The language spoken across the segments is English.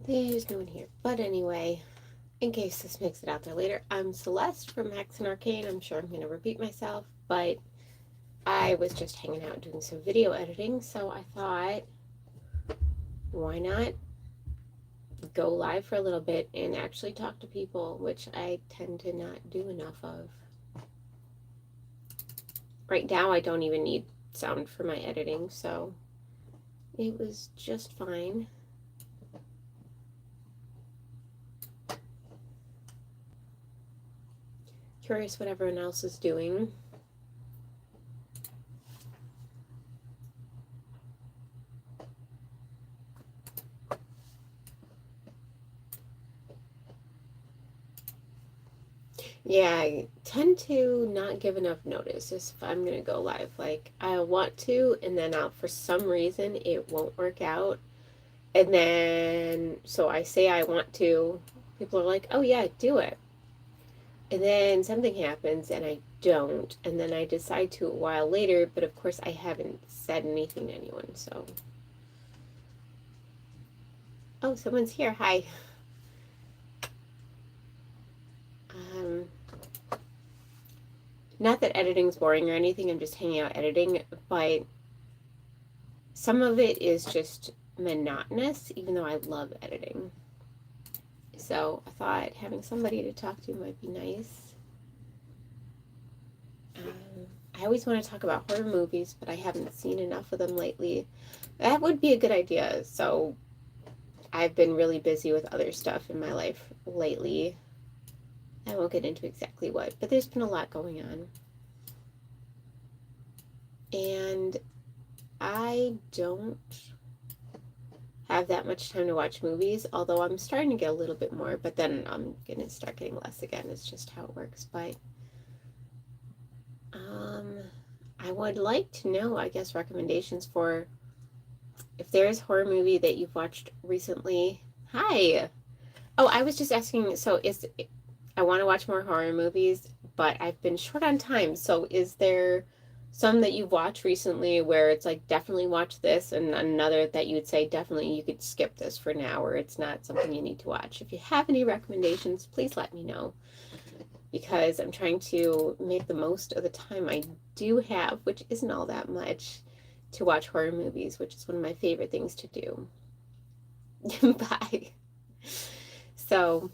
There's no one here. But anyway, in case this makes it out there later, I'm Celeste from Hexen Arcane. I'm sure I'm going to repeat myself, but I was just hanging out doing some video editing, so I thought, why not go live for a little bit and actually talk to people, which I tend to not do enough of. Right now, I don't even need sound for my editing, so it was just fine. Curious what everyone else is doing. Yeah, I tend to not give enough notice if I'm gonna go live. Like, I want to, and then for some reason it won't work out. And then, so I say I want to, people are like, oh yeah, do it. And then something happens and I don't. And then I decide to a while later, but of course I haven't said anything to anyone, so. Oh, someone's here. Hi. Um, Not that editing's boring or anything, I'm just hanging out editing, but some of it is just monotonous, even though I love editing. So I thought having somebody to talk to might be nice. I always want to talk about horror movies, but I haven't seen enough of them lately. That would be a good idea. So I've been really busy with other stuff in my life lately. I won't get into exactly what, but there's been a lot going on. And I don't have that much time to watch movies, although I'm starting to get a little bit more, but then I'm going to start getting less again. It's just how it works. But I would like to know, I guess, recommendations for if there's a horror movie that you've watched recently. Hi. Oh, I was just asking, so I want to watch more horror movies, but I've been short on time. So is there some that you've watched recently where it's like definitely watch this, and another that you would say definitely you could skip this for now, or it's not something you need to watch? If you have any recommendations, please let me know, because I'm trying to make the most of the time I do have, which isn't all that much, to watch horror movies, which is one of my favorite things to do. Bye. So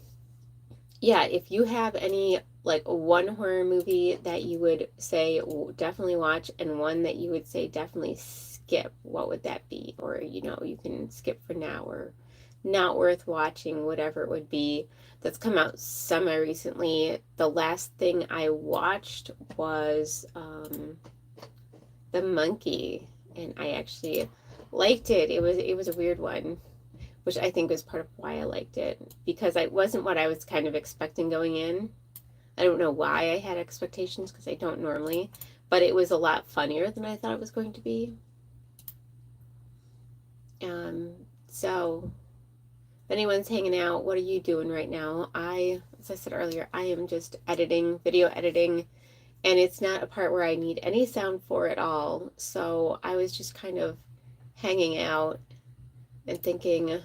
yeah, if you have any, like, one horror movie that you would say definitely watch and one that you would say definitely skip, what would that be? Or, you can skip for now, or not worth watching, whatever it would be, that's come out semi recently. The last thing I watched was The Monkey, and I actually liked it. It was a weird one, which I think was part of why I liked it, because it wasn't what I was kind of expecting going in. I don't know why I had expectations, because I don't normally, but it was a lot funnier than I thought it was going to be. So if anyone's hanging out, what are you doing right now? As I said earlier, I am just editing, video editing, and it's not a part where I need any sound for at all. So I was just kind of hanging out and thinking,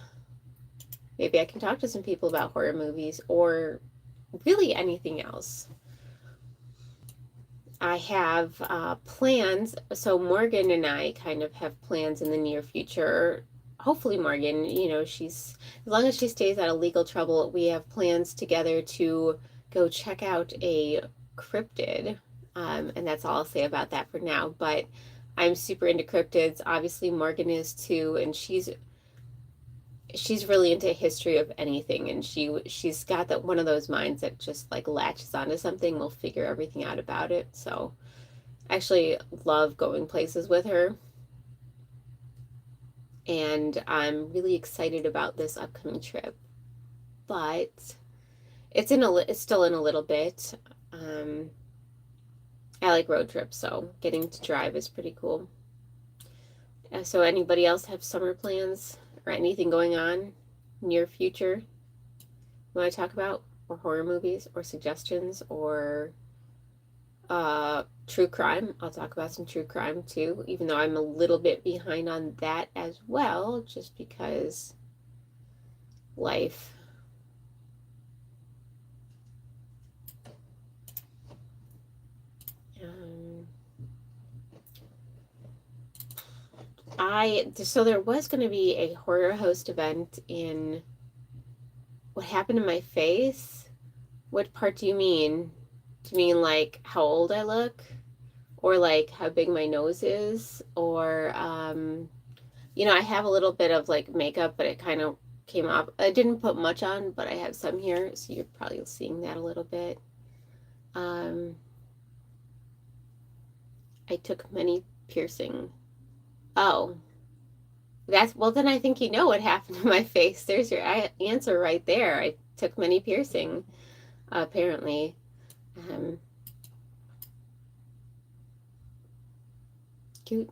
maybe I can talk to some people about horror movies, or really anything else. I have plans. So Morgan and I kind of have plans in the near future. Hopefully Morgan, as long as she stays out of legal trouble, we have plans together to go check out a cryptid. And that's all I'll say about that for now. But I'm super into cryptids. Obviously Morgan is too, and she's really into history of anything, and she's got that one of those minds that just like latches onto something, will figure everything out about it. So I actually love going places with her, and I'm really excited about this upcoming trip. But it's still in a little bit. I like road trips, so getting to drive is pretty cool. So anybody else have summer plans or anything going on near future you want to talk about, or horror movies, or suggestions, or true crime? I'll talk about some true crime too, even though I'm a little bit behind on that as well, just because life. So there was going to be a horror host event in what happened to my face. What part do you mean? Do you mean like how old I look? Or like how big my nose is? Or, you know, I have a little bit of like makeup, but it kind of came off. I didn't put much on, but I have some here, so you're probably seeing that a little bit. I took many piercing. Oh, well, then I think you know what happened to my face. There's your answer right there. I took many piercing, apparently. Cute.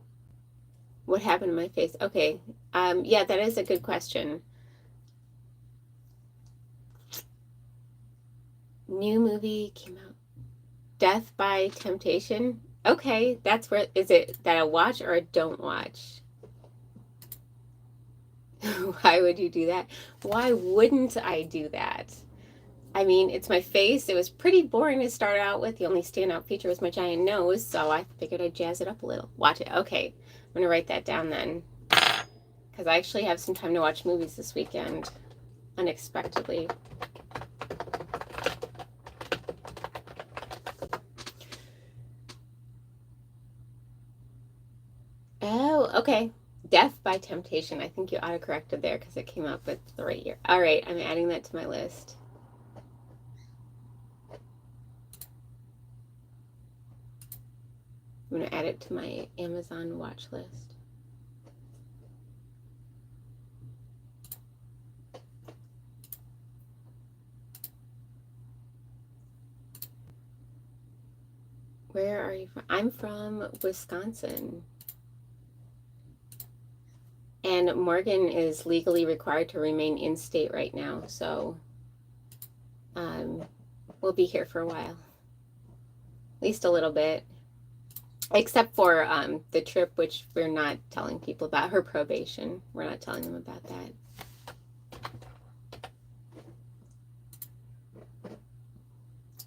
What happened to my face? Okay. Yeah, that is a good question. New movie came out. Death by Temptation. Okay, that's where, is it that I watch or I don't watch? Why would you do that? Why wouldn't I do that? I mean, it's my face. It was pretty boring to start out with. The only standout feature was my giant nose, so I figured I'd jazz it up a little. Watch it. Okay, I'm going to write that down then. Because I actually have some time to watch movies this weekend, unexpectedly. Oh, okay. Death by Temptation. I think you autocorrected there because it came up with the right year. All right, I'm adding that to my list. I'm going to add it to my Amazon watch list. Where are you from? I'm from Wisconsin. And Morgan is legally required to remain in state right now, so we'll be here for a while. At least a little bit. Except for the trip, which we're not telling people about. Her probation. We're not telling them about that.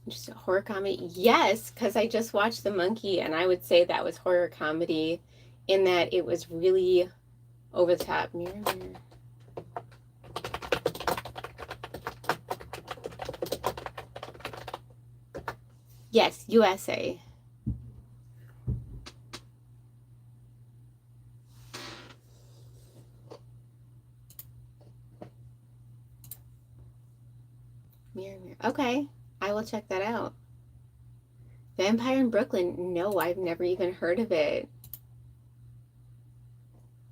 Just a horror comedy? Yes, because I just watched The Monkey, and I would say that was horror comedy in that it was really over the top. Mirror, mirror. Yes, USA. Mirror, mirror. Okay, I will check that out. Vampire in Brooklyn? No, I've never even heard of it.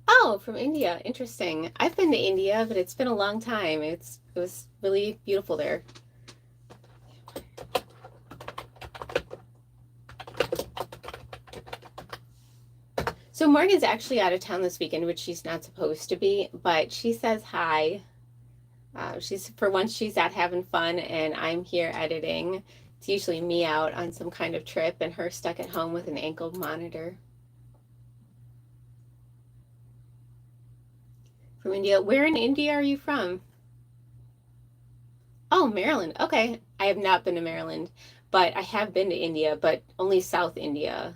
Oh, from India. Interesting. I've been to India, but it's been a long time. It was really beautiful there. So Morgan's actually out of town this weekend, which she's not supposed to be, but she says hi. For once she's out having fun, and I'm here editing. It's usually me out on some kind of trip and her stuck at home with an ankle monitor. From India. Where in India are you from? Oh, Maryland. Okay. I have not been to Maryland, but I have been to India, but only South India.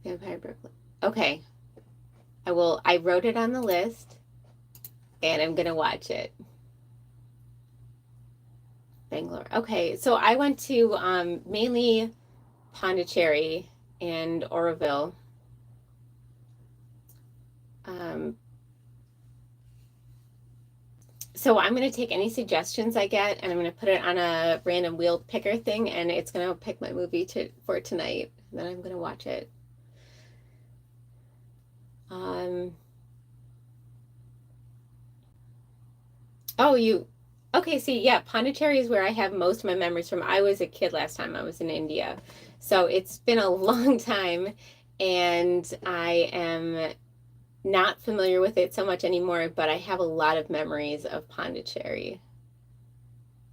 Vampire Brooklyn. Okay. I wrote it on the list and I'm gonna watch it. Bangalore. Okay, so I went to mainly Pondicherry and Oroville. So I'm going to take any suggestions I get and I'm going to put it on a random wheel picker thing and it's going to pick my movie for tonight. And then I'm going to watch it. Okay, see, yeah, Pondicherry is where I have most of my memories from. I was a kid last time I was in India. So it's been a long time and I am not familiar with it so much anymore, but I have a lot of memories of Pondicherry.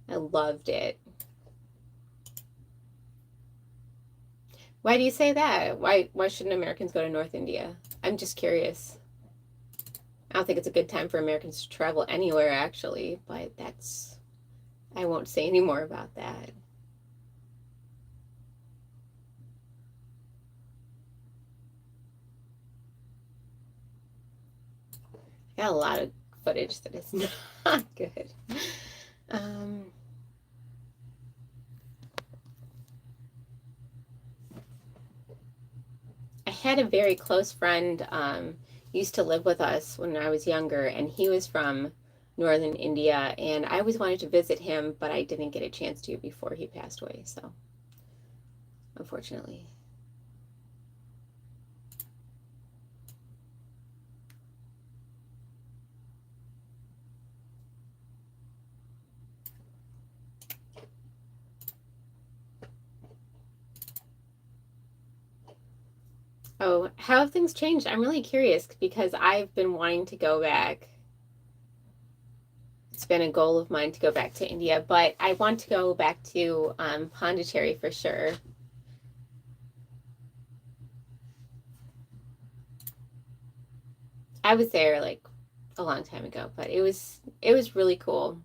I loved it. Why do you say that? Why shouldn't Americans go to North India? I'm just curious. I don't think it's a good time for Americans to travel anywhere actually, but that's I won't say any more about that. I got a lot of footage that is not good. Um, I had a very close friend, used to live with us when I was younger, and he was from northern India, and I always wanted to visit him, but I didn't get a chance to before he passed away, so unfortunately. Oh, how have things changed? I'm really curious because I've been wanting to go back. It's been a goal of mine to go back to India, but I want to go back to Pondicherry for sure. I was there like a long time ago, but it was really cool,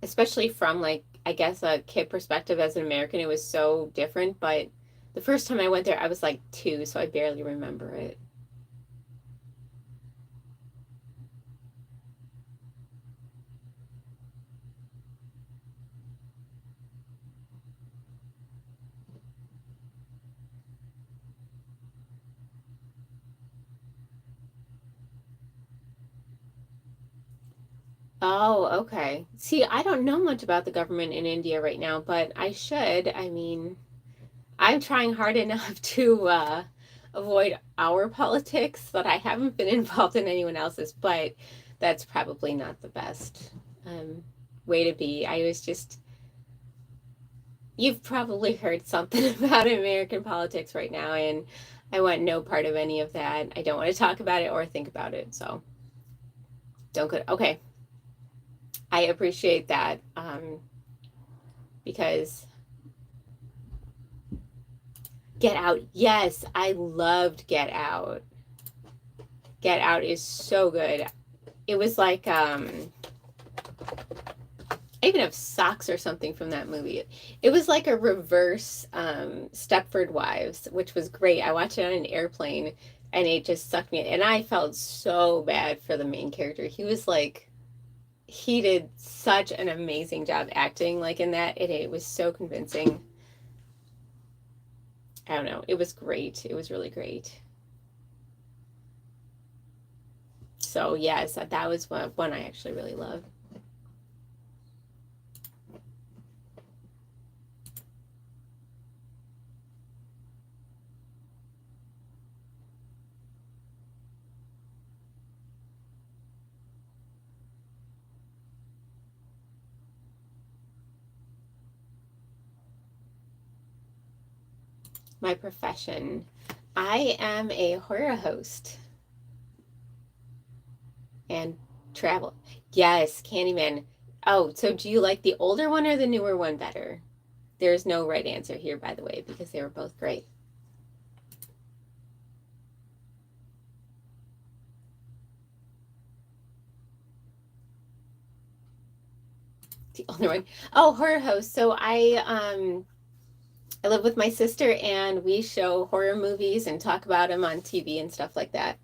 especially from like I guess a kid perspective as an American. It was so different, but the first time I went there, I was like 2, so I barely remember it. Oh, okay. See, I don't know much about the government in India right now, but I should. I mean, I'm trying hard enough to avoid our politics, but I haven't been involved in anyone else's, but that's probably not the best um, way to be. I was just, you've probably heard something about American politics right now, and I want no part of any of that. I don't want to talk about it or think about it, so don't go. Okay, I appreciate that because Get Out, yes, I loved Get Out. Get Out is so good. It was like I even have socks or something from that movie. It was like a reverse Stepford Wives, which was great. I watched it on an airplane and it just sucked me in. And I felt so bad for the main character. He was like, he did such an amazing job acting like in that. It was so convincing. I don't know. It was great. It was really great. So, yes, that was one I actually really loved. My profession. I am a horror host and travel. Yes, Candyman. Oh, so do you like the older one or the newer one better? There's no right answer here, by the way, because they were both great. The older one. Oh, horror host. So I live with my sister and we show horror movies and talk about them on TV and stuff like that.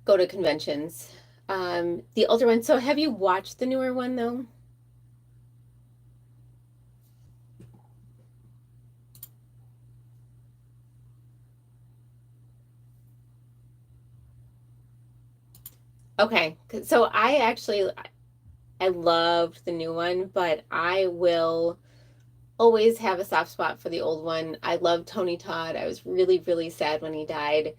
Go to conventions. The older one. So have you watched the newer one though? Okay. So I loved the new one, but I will always have a soft spot for the old one. I love Tony Todd. I was really, really sad when he died.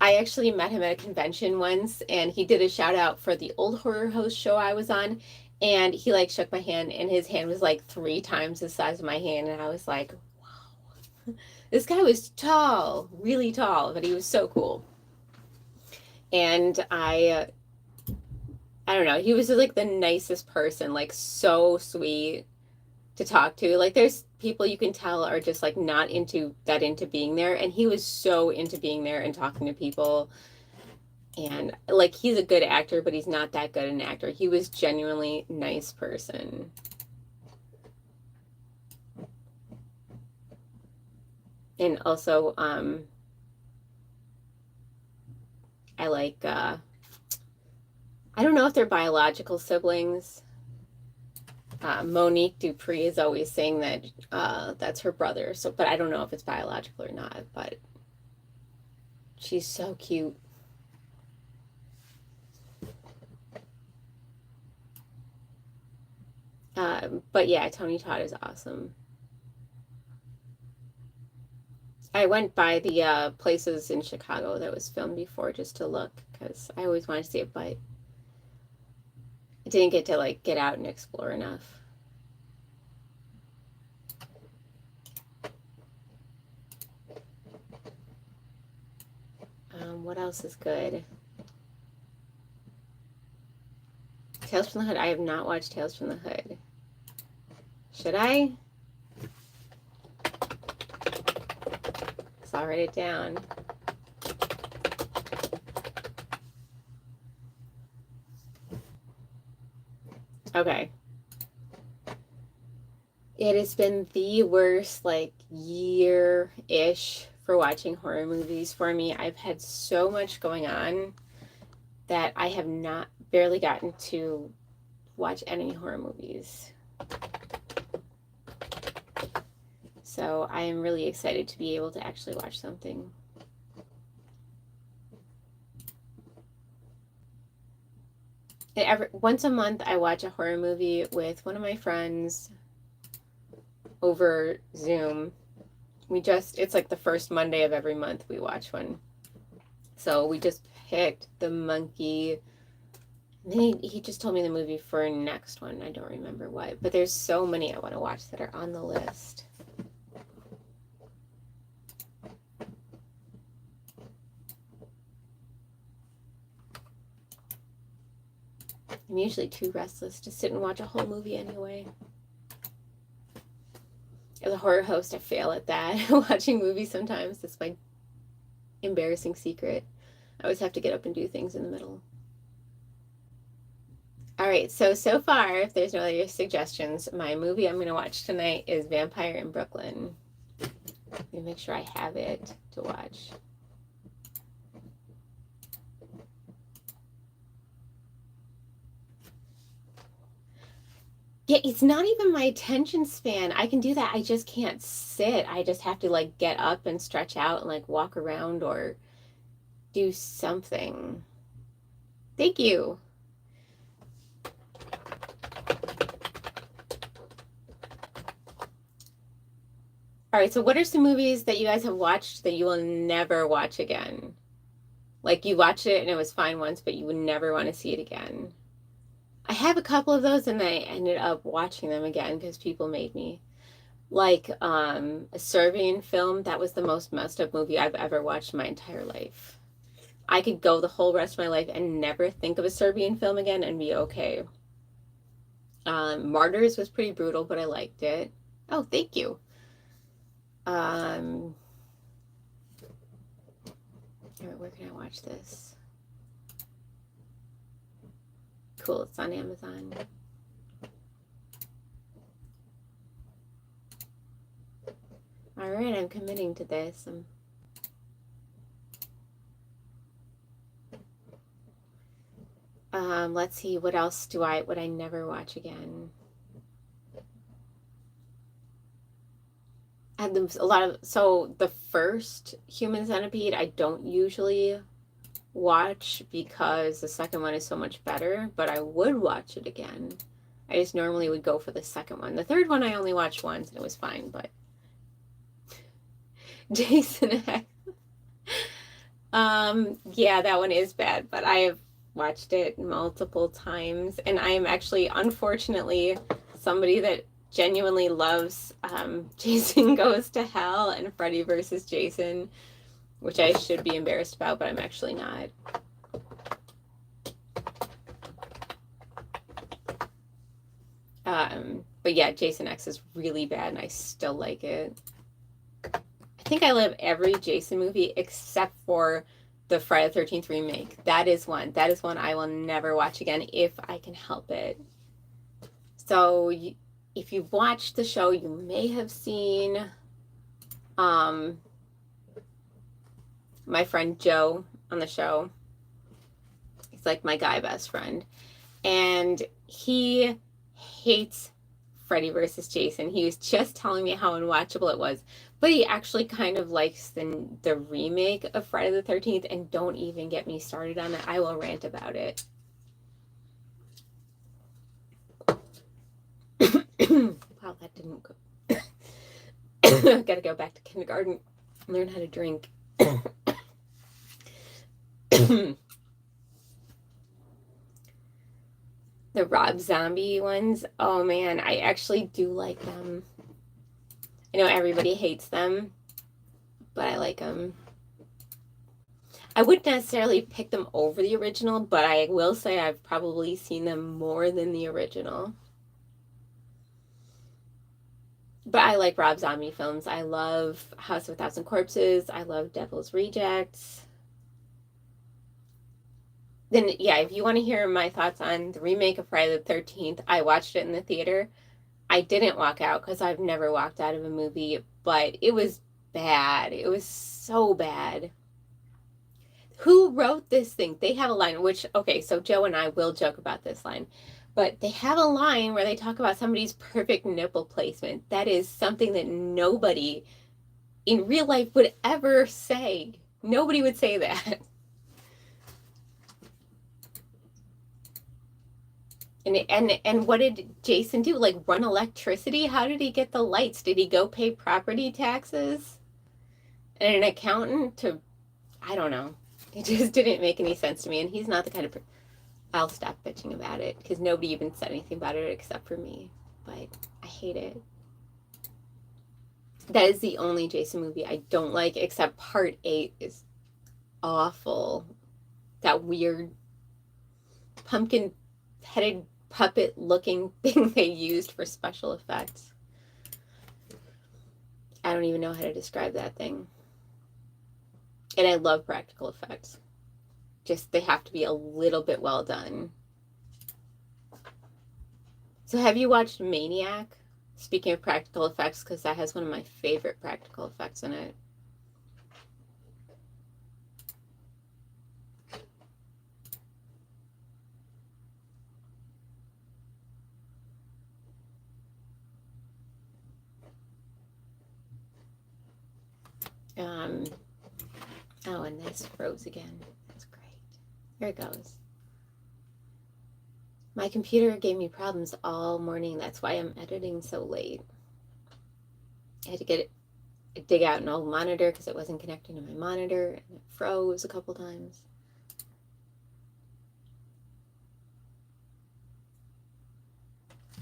I actually met him at a convention once and he did a shout out for the old horror host show I was on. And he like shook my hand and his hand was like 3 times the size of my hand. And I was like, wow, this guy was tall, really tall, but he was so cool. And I don't know, he was just like the nicest person, like so sweet. to talk to. Like there's people you can tell are just like not into being there, and he was so into being there and talking to people. And like he's a good actor, but he's not that good an actor. He was genuinely nice person. And also I like I don't know if they're biological siblings. Monique Dupree is always saying that that's her brother. So, but I don't know if it's biological or not. But she's so cute. But yeah, Tony Todd is awesome. I went by the places in Chicago that was filmed before just to look because I always wanted to see it, but I didn't get to like get out and explore enough. What else is good? Tales from the Hood. I have not watched Tales from the Hood. Should I? So I'll write it down. Okay. It has been the worst like year-ish for watching horror movies for me. I've had so much going on that I have not barely gotten to watch any horror movies. So I am really excited to be able to actually watch something. And once a month I watch a horror movie with one of my friends over Zoom. It's like the first Monday of every month we watch one. So we just picked The Monkey. And then he just told me the movie for next one. I don't remember what. But there's so many I want to watch that are on the list. I'm usually too restless to sit and watch a whole movie anyway. As a horror host, I fail at that. Watching movies sometimes, that's my embarrassing secret. I always have to get up and do things in the middle. All right, so far, if there's no other suggestions, my movie I'm going to watch tonight is Vampire in Brooklyn. Let me make sure I have it to watch. Yeah, it's not even my attention span. I can do that. I just can't sit. I just have to like get up and stretch out and like walk around or do something. Thank you. All right, so what are some movies that you guys have watched that you will never watch again? Like you watched it and it was fine once, but you would never want to see it again. I have a couple of those and I ended up watching them again because people made me. Like a Serbian film, that was the most messed up movie I've ever watched in my entire life. I could go the whole rest of my life and never think of a Serbian film again and be okay. Martyrs was pretty brutal, but I liked it. Oh, thank you. All right, where can I watch this? Cool, it's on Amazon. All right, I'm committing to this. Let's see, what else would I never watch again? And so the first Human Centipede I don't usually watch because the second one is so much better, but I would watch it again. I just normally would go for the second one. The third one I only watched once and it was fine, but Jason X. Yeah, that one is bad, but I have watched it multiple times, and I am actually, unfortunately, somebody that genuinely loves Jason Goes to Hell and Freddy vs. Jason, which I should be embarrassed about, but I'm actually not. But yeah, Jason X is really bad and I still like it. I think I love every Jason movie except for the Friday the 13th remake. That is one. That is one I will never watch again if I can help it. So if you've watched the show, you may have seen my friend Joe on the show. He's like my guy best friend. And he hates Freddy versus Jason. He was just telling me how unwatchable it was. But he actually kind of likes the remake of Friday the 13th, and don't even get me started on it. I will rant about it. Wow, that didn't go. Gotta go back to kindergarten, learn how to drink. The Rob Zombie ones, oh man, I actually do like them. I know everybody hates them, but I like them. I wouldn't necessarily pick them over the original, but I will say I've probably seen them more than the original. But I like Rob Zombie films. I love House of a Thousand Corpses. I love Devil's Rejects. Then, yeah, if you want to hear my thoughts on the remake of Friday the 13th, I watched it in the theater. I didn't walk out because I've never walked out of a movie, but it was bad. It was so bad. Who wrote this thing? They have a line, which, okay, so Joe and I will joke about this line, but they have a line where they talk about somebody's perfect nipple placement. That is something that nobody in real life would ever say. Nobody would say that. And what did Jason do? Like run electricity? How did he get the lights? Did he go pay property taxes? And an accountant to, I don't know. It just didn't make any sense to me. And he's not the kind of, I'll stop bitching about it because nobody even said anything about it except for me. But I hate it. That is the only Jason movie I don't like, except part 8 is awful. That weird pumpkin-headed puppet-looking thing they used for special effects. I don't even know how to describe that thing. And I love practical effects. Just they have to be a little bit well done. So have you watched Maniac? Speaking of practical effects, because that has one of my favorite practical effects in it. Oh, and this froze again. That's great. Here it goes. My computer gave me problems all morning. That's why I'm editing so late. I had to dig out an old monitor because it wasn't connecting to my monitor, and it froze a couple times.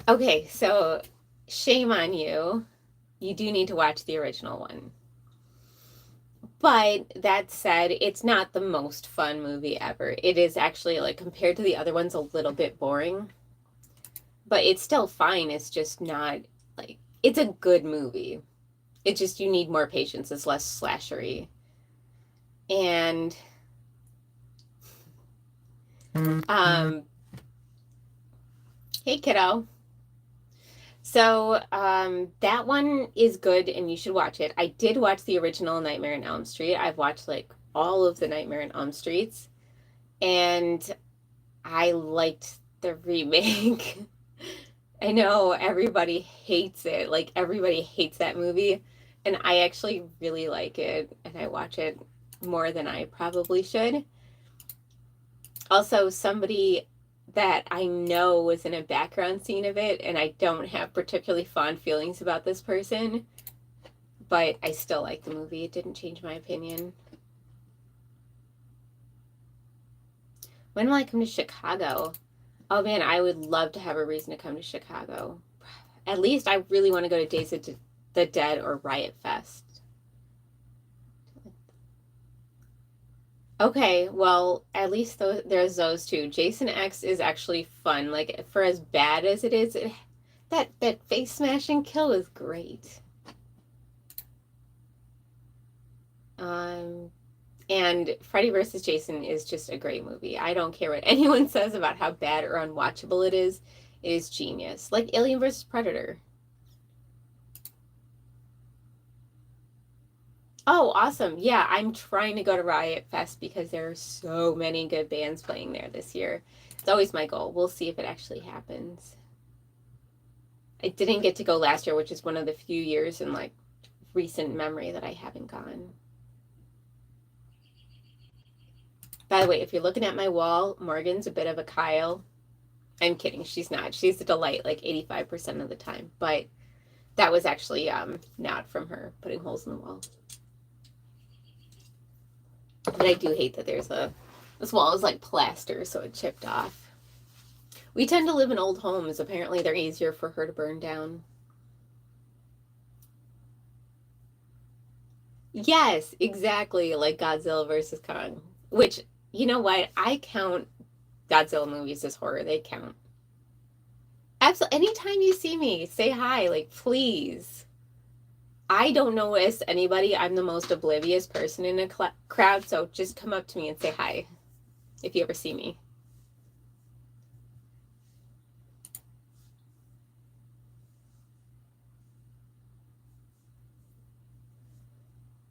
Okay, so shame on you. You do need to watch the original one. But that said, it's not the most fun movie ever. It is actually, like, compared to the other ones, a little bit boring. But it's still fine. It's just not, like, it's a good movie. It's just, you need more patience. It's less slashery. And, hey, kiddo. So, that one is good and you should watch it. I did watch the original Nightmare on Elm Street. I've watched like all of the Nightmare on Elm Streets and I liked the remake. I know everybody hates it. Like everybody hates that movie and I actually really like it and I watch it more than I probably should. Also, somebody that I know was in a background scene of it, and I don't have particularly fond feelings about this person, but I still like the movie. It didn't change my opinion. When will I come to Chicago? Oh man, I would love to have a reason to come to Chicago. At least I really want to go to Days of the Dead or Riot Fest. Okay, well, at least there's those two. Jason X is actually fun. Like, for as bad as it is, That face smashing kill was great. And Freddy vs. Jason is just a great movie. I don't care what anyone says about how bad or unwatchable it is. It is genius. Like Alien vs. Predator. Oh, awesome. Yeah, I'm trying to go to Riot Fest because there are so many good bands playing there this year. It's always my goal. We'll see if it actually happens. I didn't get to go last year, which is one of the few years in like recent memory that I haven't gone. By the way, if you're looking at my wall, Morgan's a bit of a Kyle. I'm kidding. She's not. She's a delight like 85% of the time. But that was actually not from her putting holes in the wall. But I do hate that this wall is like plaster, so it chipped off. We tend to live in old homes. Apparently, they're easier for her to burn down. Yes, exactly, like Godzilla versus Kong. Which, you know what? I count Godzilla movies as horror. They count. Absolutely. Anytime you see me, say hi, like, please. I don't notice anybody. I'm the most oblivious person in a crowd, so just come up to me and say hi if you ever see me.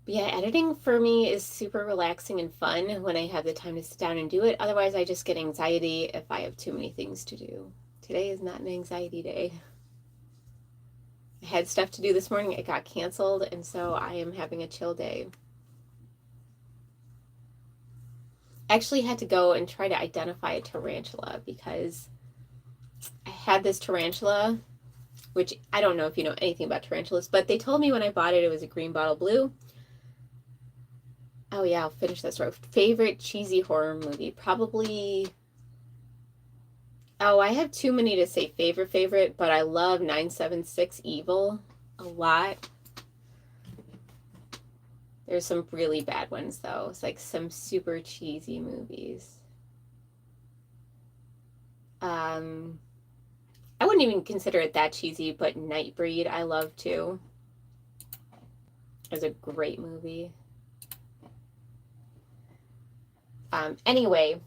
But yeah, editing for me is super relaxing and fun when I have the time to sit down and do it. Otherwise, I just get anxiety if I have too many things to do. Today is not an anxiety day. I had stuff to do this morning. It got canceled, and so I am having a chill day. I actually had to go and try to identify a tarantula because I had this tarantula, which I don't know if you know anything about tarantulas, but they told me when I bought it was a green bottle blue. Oh yeah, I'll finish that story. Favorite cheesy horror movie? Probably. Oh, I have too many to say favorite, but I love 976 Evil a lot. There's some really bad ones though. It's like some super cheesy movies. Um, I wouldn't even consider it that cheesy, but Nightbreed I love too. It's a great movie. Anyway,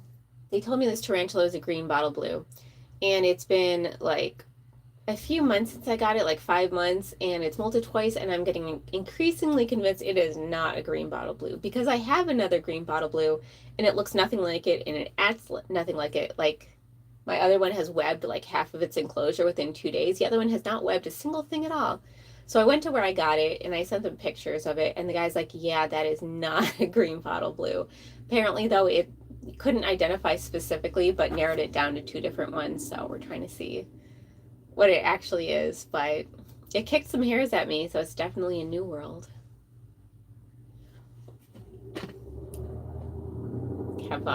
they told me this tarantula is a green bottle blue, and it's been like a few months since I got it, like 5 months, and it's molted twice, and I'm getting increasingly convinced it is not a green bottle blue because I have another green bottle blue, and it looks nothing like it, and it acts nothing like it. Like my other one has webbed like half of its enclosure within 2 days. The other one has not webbed a single thing at all. So I went to where I got it, and I sent them pictures of it, and the guy's like, "Yeah, that is not a green bottle blue." Apparently, though, it couldn't identify specifically, but narrowed it down to two different ones. So we're trying to see what it actually is, but it kicked some hairs at me, so it's definitely a new world. Have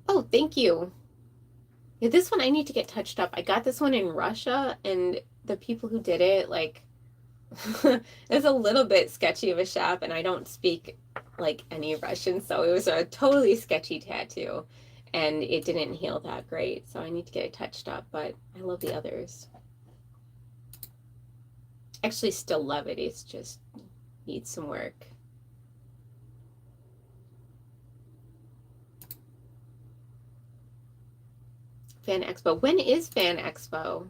oh, thank you. Yeah, this one I need to get touched up. I got this one in Russia, and the people who did it, like, it's a little bit sketchy of a shop, and I don't speak like any Russian, so it was a totally sketchy tattoo, and it didn't heal that great, so I need to get it touched up, but I love the others. Actually, still love it. It's just needs some work. Fan Expo. When is Fan Expo?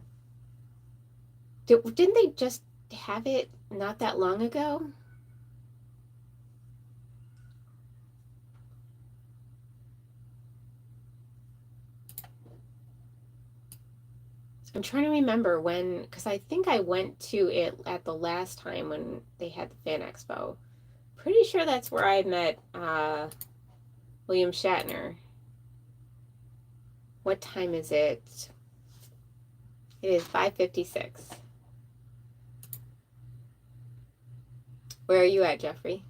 Didn't they just have it not that long ago? I'm trying to remember when, because I think I went to it at the last time when they had the Fan Expo. Pretty sure that's where I met William Shatner. What time is it? It is 5:56. Where are you at, Jeffrey?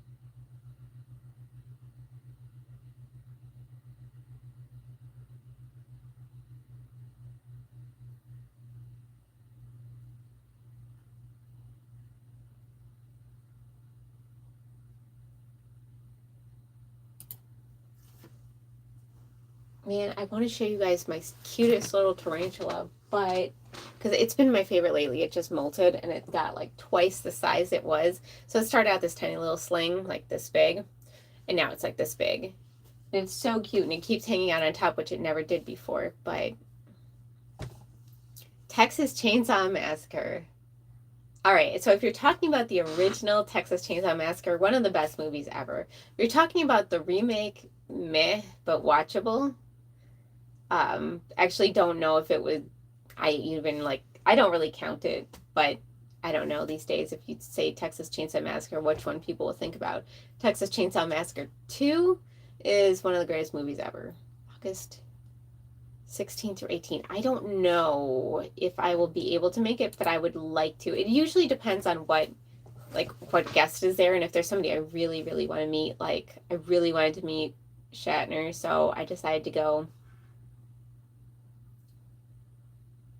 Man, I want to show you guys my cutest little tarantula, but because it's been my favorite lately, it just molted and it got like twice the size it was. So it started out this tiny little sling, like this big, and now it's like this big. And it's so cute, and it keeps hanging out on top, which it never did before. But Texas Chainsaw Massacre. All right, so if you're talking about the original Texas Chainsaw Massacre, one of the best movies ever. If you're talking about the remake, meh, but watchable. Actually don't know if it would, I don't really count it, but I don't know these days if you say Texas Chainsaw Massacre, which one people will think about. Texas Chainsaw Massacre 2 is one of the greatest movies ever. August 16 through 18. I don't know if I will be able to make it, but I would like to. It usually depends on what guest is there, and if there's somebody I really, really want to meet. Like, I really wanted to meet Shatner, so I decided to go.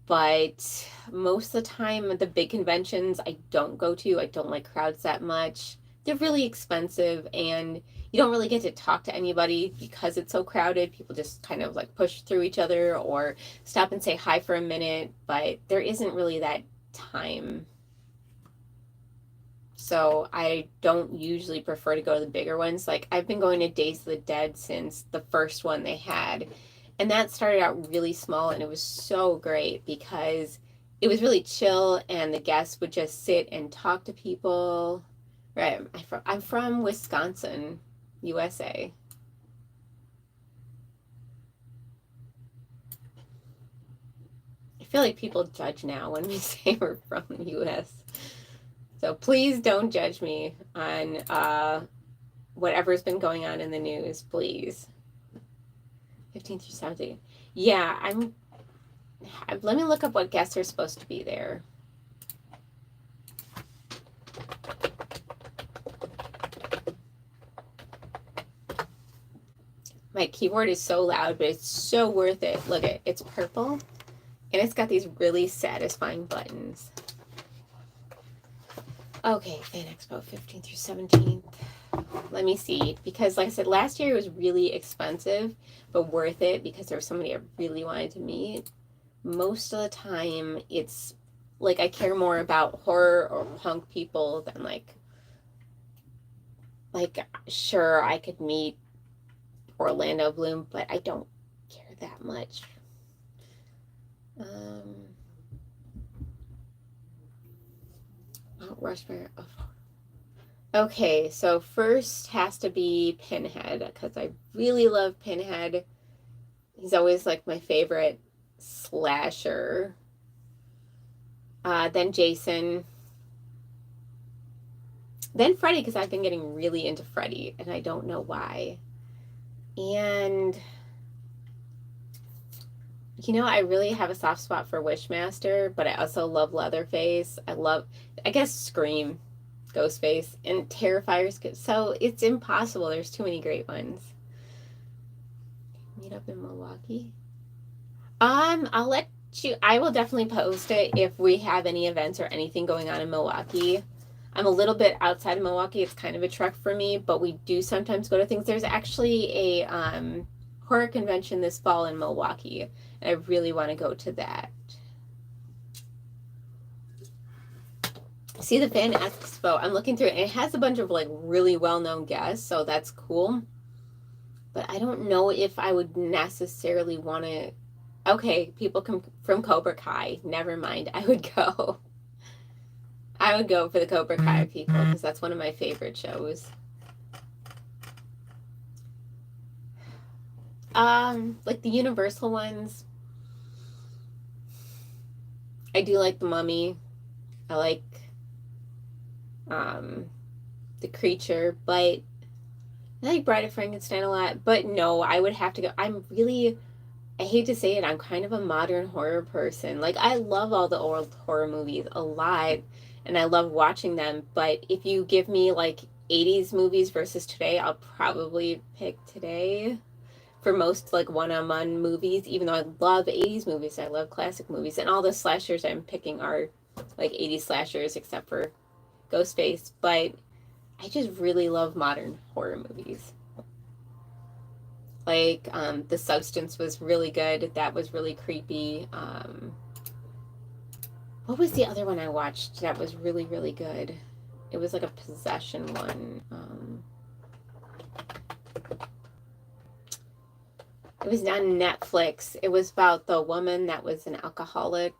But most of the time, the big conventions I don't go to. I don't like crowds that much. They're really expensive, and you don't really get to talk to anybody because it's so crowded. People just kind of like push through each other or stop and say hi for a minute, but there isn't really that time. So I don't usually prefer to go to the bigger ones. Like, I've been going to Days of the Dead since the first one they had. And that started out really small, and it was so great because it was really chill, and the guests would just sit and talk to people. Right. I'm from Wisconsin, USA. I feel like people judge now when we say we're from the US. So please don't judge me on whatever's been going on in the news, please. 15 through 17. Yeah, let me look up what guests are supposed to be there. My keyboard is so loud, but it's so worth it. Look at it's purple, and it's got these really satisfying buttons. Okay, Fan Expo 15th through 17th. Let me see, because like I said, last year it was really expensive, but worth it because there was somebody I really wanted to meet. Most of the time, it's like I care more about horror or punk people than like sure, I could meet Orlando Bloom, but I don't care that much. Mount Rushmore. Oh. Okay, so first has to be Pinhead because I really love Pinhead. He's always like my favorite slasher. Then Jason. Then Freddy, because I've been getting really into Freddy, and I don't know why. And, I really have a soft spot for Wishmaster, but I also love Leatherface. I guess, Scream, Ghostface, and Terrifier's good. So it's impossible. There's too many great ones. Meet up in Milwaukee. I'll let you, I will definitely post it if we have any events or anything going on in Milwaukee. I'm a little bit outside of Milwaukee. It's kind of a trek for me, but we do sometimes go to things. There's actually a horror convention this fall in Milwaukee, and I really want to go to that. See the Fan Expo. I'm looking through it, and it has a bunch of like really well-known guests, so that's cool. But I don't know if I would necessarily want to. Okay, people come from Cobra Kai. Never mind. I would go. I would go for the Cobra Kai people because that's one of my favorite shows. Like the Universal ones. I do like The Mummy. I like The Creature, but I like Bride of Frankenstein a lot. But no, I would have to go. I hate to say it, I'm kind of a modern horror person. Like, I love all the old horror movies a lot, and I love watching them, but if you give me, like, 80s movies versus today, I'll probably pick today for most, like, one-on-one movies, even though I love 80s movies. I love classic movies, and all the slashers I'm picking are, like, 80s slashers, except for Ghostface, but I just really love modern horror movies. Like, The Substance was really good. That was really creepy. What was the other one I watched that was really, really good? It was like a possession one. It was on Netflix. It was about the woman that was an alcoholic.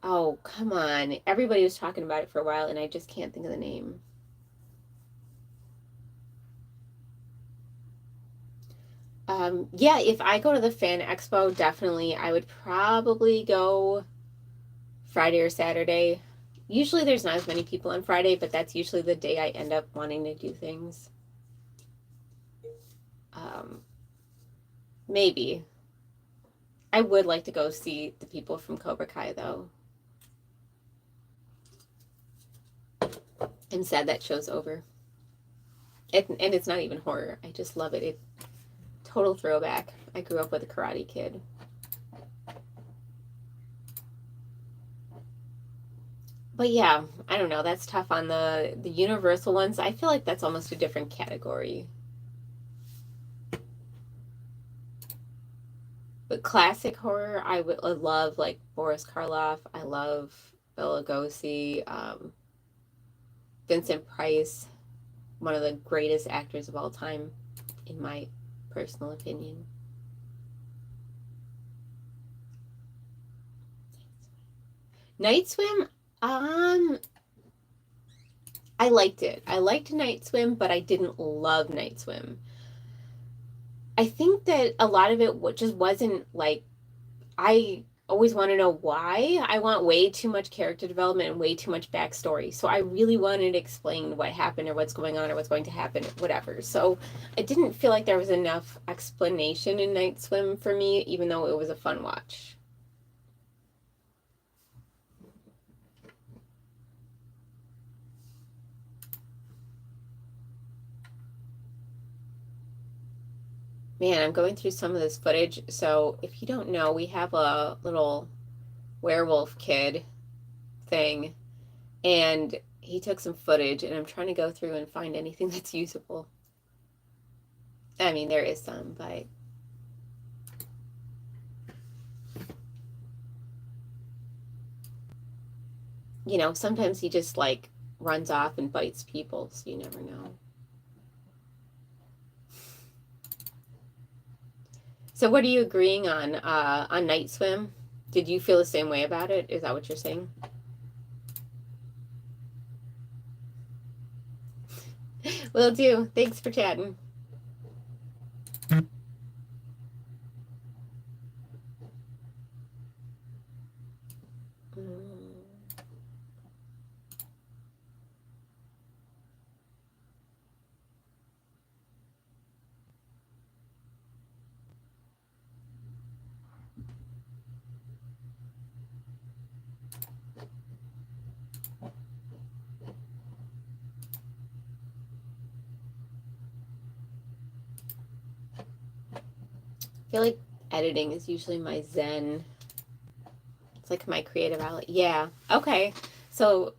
Oh, come on. Everybody was talking about it for a while, and I just can't think of the name. Yeah, if I go to the fan expo, definitely I would probably go Friday or Saturday. Usually there's not as many people on Friday, but that's usually the day I end up wanting to do things. Maybe. I would like to go see the people from Cobra Kai, though. I'm sad that show's over. And it's not even horror. I just love it. It total throwback. I grew up with a Karate Kid. But yeah, I don't know. That's tough on the Universal ones. I feel like that's almost a different category. But classic horror, I would love like Boris Karloff. I love Bela Lugosi, Vincent Price, one of the greatest actors of all time, in my personal opinion. Night Swim, I liked it. I liked Night Swim, but I didn't love Night Swim. I think that a lot of it just wasn't like, I always want to know why. I want way too much character development and way too much backstory. So I really wanted to explain what happened or what's going on or what's going to happen, whatever. So I didn't feel like there was enough explanation in Night Swim for me, even though it was a fun watch. Man, I'm going through some of this footage. So if you don't know, we have a little werewolf kid thing, and he took some footage, and I'm trying to go through and find anything that's usable. I mean, there is some, but you know, sometimes he just like runs off and bites people, so you never know. So what are you agreeing on Night Swim? Did you feel the same way about it? Is that what you're saying? Will do. Thanks for chatting. I feel like editing is usually my zen. It's like my creative outlet. Yeah. Okay. So,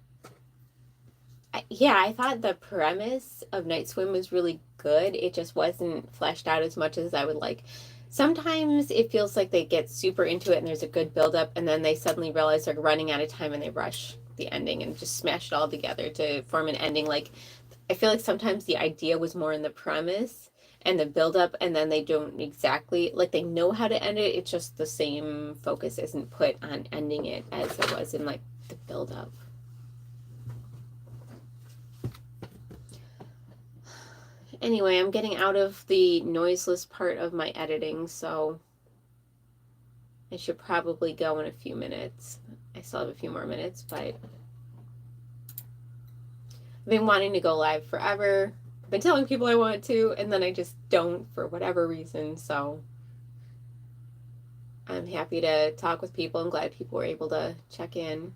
yeah, I thought the premise of Night Swim was really good. It just wasn't fleshed out as much as I would like. Sometimes it feels like they get super into it and there's a good buildup, and then they suddenly realize they're running out of time and they rush the ending and just smash it all together to form an ending. Like, I feel like sometimes the idea was more in the premise and the buildup, and then they don't exactly like they know how to end it. It's just the same focus isn't put on ending it as it was in like the buildup. Anyway, I'm getting out of the noiseless part of my editing, so I should probably go in a few minutes. I still have a few more minutes, but I've been wanting to go live forever. I've been telling people I want to, and then I just don't for whatever reason, so I'm happy to talk with people. I'm glad people were able to check in.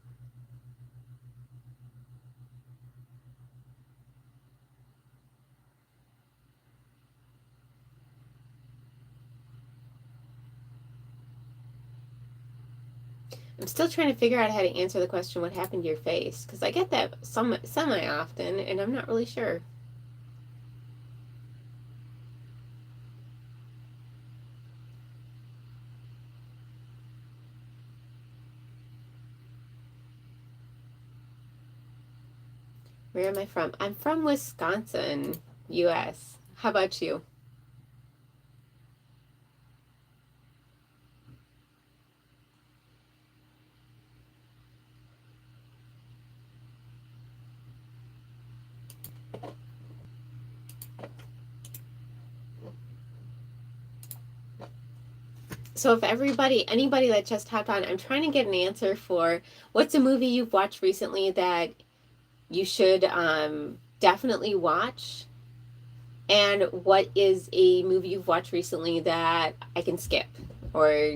I'm still trying to figure out how to answer the question, what happened to your face? Because I get that semi often, and I'm not really sure. Where am I from? I'm from Wisconsin, U.S. How about you? So if anybody that just hopped on, I'm trying to get an answer for what's a movie you've watched recently that you should definitely watch, and what is a movie you've watched recently that I can skip or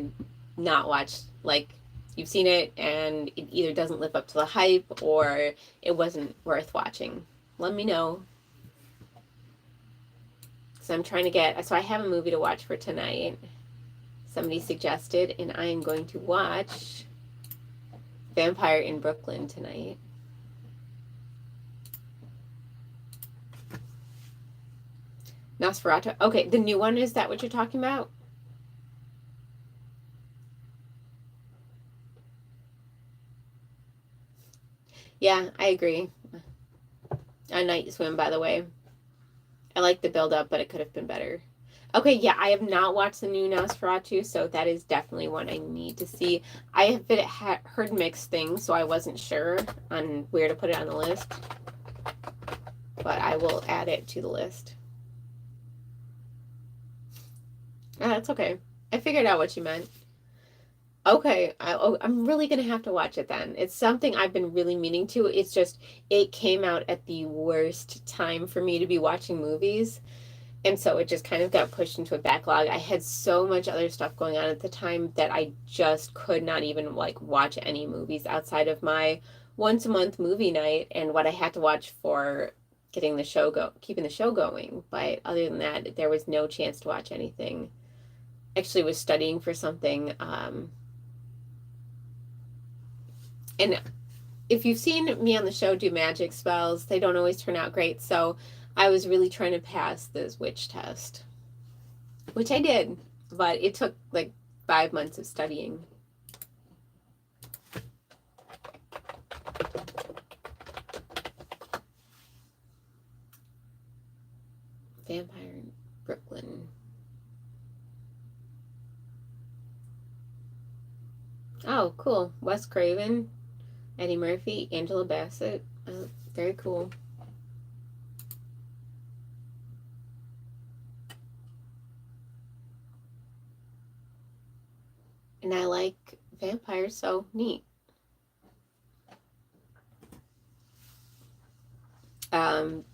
not watch. Like you've seen it and it either doesn't live up to the hype or it wasn't worth watching. Let me know. So I'm trying to get, so I have a movie to watch for tonight. Somebody suggested, and I am going to watch Vampire in Brooklyn tonight. Nosferatu. Okay, the new one, is that what you're talking about? Yeah, I agree. A Night Swim, by the way. I like the build up, but it could have been better. Okay, yeah, I have not watched the new Nosferatu, so that is definitely one I need to see. I have heard mixed things, so I wasn't sure on where to put it on the list, but I will add it to the list. That's okay. I figured out what you meant. Okay, I'm really gonna have to watch it then. It's something I've been really meaning to. It's just it came out at the worst time for me to be watching movies. And so it just kind of got pushed into a backlog. I had so much other stuff going on at the time that I just could not even like watch any movies outside of my once a month movie night and what I had to watch for keeping the show going. But other than that, there was no chance to watch anything. Actually was studying for something. And if you've seen me on the show do magic spells, they don't always turn out great. So I was really trying to pass this witch test, which I did, but it took like 5 months of studying. Vampire in Brooklyn. Oh, cool. Wes Craven, Eddie Murphy, Angela Bassett. Very cool. And I like vampires, so neat. Um,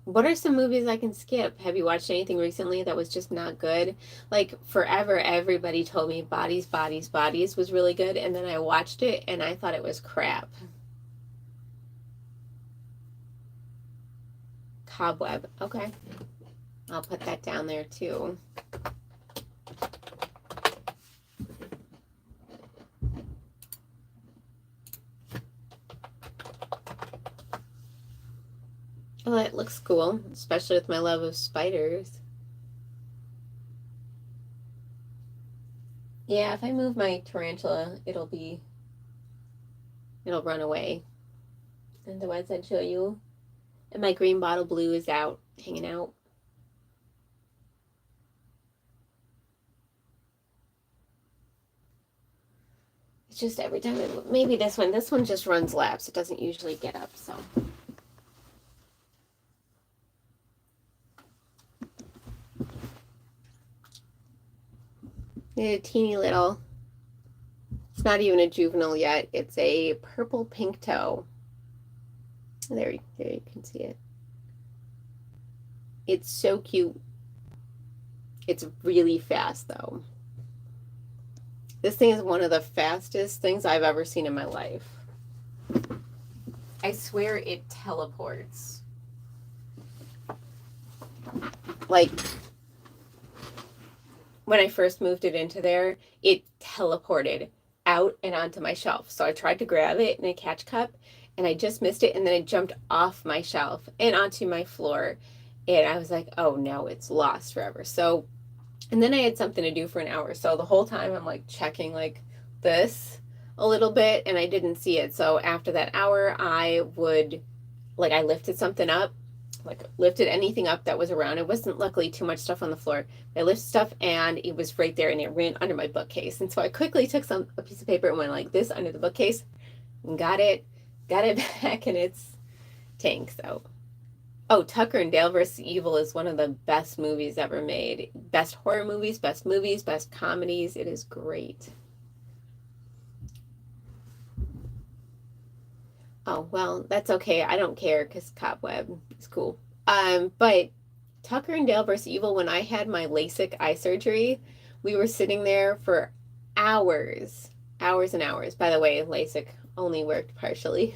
what are some movies I can skip? Have you watched anything recently that was just not good? Like forever, everybody told me Bodies, Bodies, Bodies was really good, and then I watched it and I thought it was crap. Cobweb. Okay. I'll put that down there too. Oh, it looks cool, especially with my love of spiders. Yeah, if I move my tarantula, it'll run away. Otherwise, I'd show you. And my green bottle blue is out, hanging out. It's just every time, maybe this one just runs laps. It doesn't usually get up, so. A teeny little, it's not even a juvenile yet. It's a purple pink toe. There you can see it. It's so cute. It's really fast though. This thing is one of the fastest things I've ever seen in my life. I swear it teleports. Like, when I first moved it into there, it teleported out and onto my shelf. So I tried to grab it in a catch cup and I just missed it, and then it jumped off my shelf and onto my floor. And I was like, oh no, it's lost forever. So, and then I had something to do for an hour. So the whole time I'm like checking like this a little bit and I didn't see it. So after that hour, I would like I lifted something up, like lifted anything up that was around. It wasn't luckily too much stuff on the floor. I lifted stuff and it was right there and it ran under my bookcase. And so I quickly took a piece of paper and went like this under the bookcase and got it back in its tank. So, oh, Tucker and Dale vs. Evil is one of the best movies ever made. Best horror movies, best comedies. It is great. Oh, well, that's okay. I don't care because Cobweb is cool. But Tucker and Dale vs. Evil, when I had my LASIK eye surgery, we were sitting there for hours, hours and hours. By the way, LASIK only worked partially.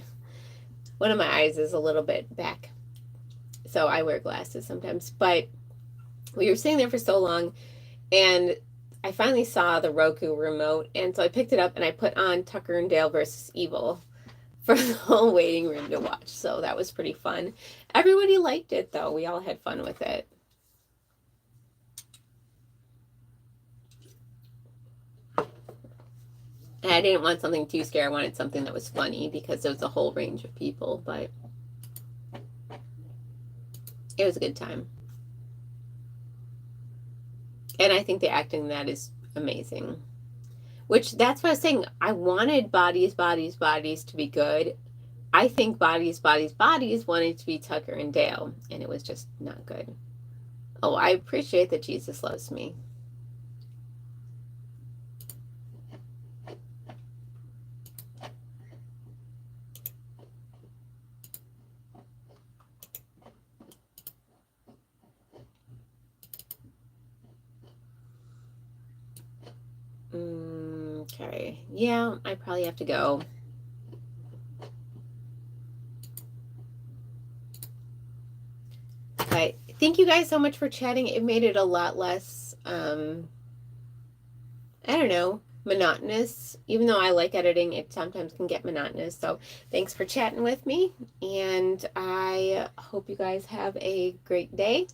One of my eyes is a little bit back, so I wear glasses sometimes. But we were sitting there for so long, and I finally saw the Roku remote, and so I picked it up and I put on Tucker and Dale vs. Evil for the whole waiting room to watch. So that was pretty fun. Everybody liked it, though. We all had fun with it. And I didn't want something too scary. I wanted something that was funny because there was a whole range of people, but it was a good time. And I think the acting in that is amazing. Which, that's what I was saying. I wanted Bodies to be good. I think Bodies wanted to be Tucker and Dale, and it was just not good. Oh, I appreciate that Jesus loves me. Okay. Yeah, I probably have to go. But thank you guys so much for chatting. It made it a lot less, I don't know, monotonous. Even though I like editing, it sometimes can get monotonous. So thanks for chatting with me. And I hope you guys have a great day.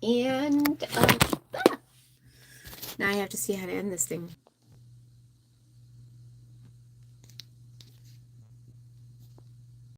And now I have to see how to end this thing.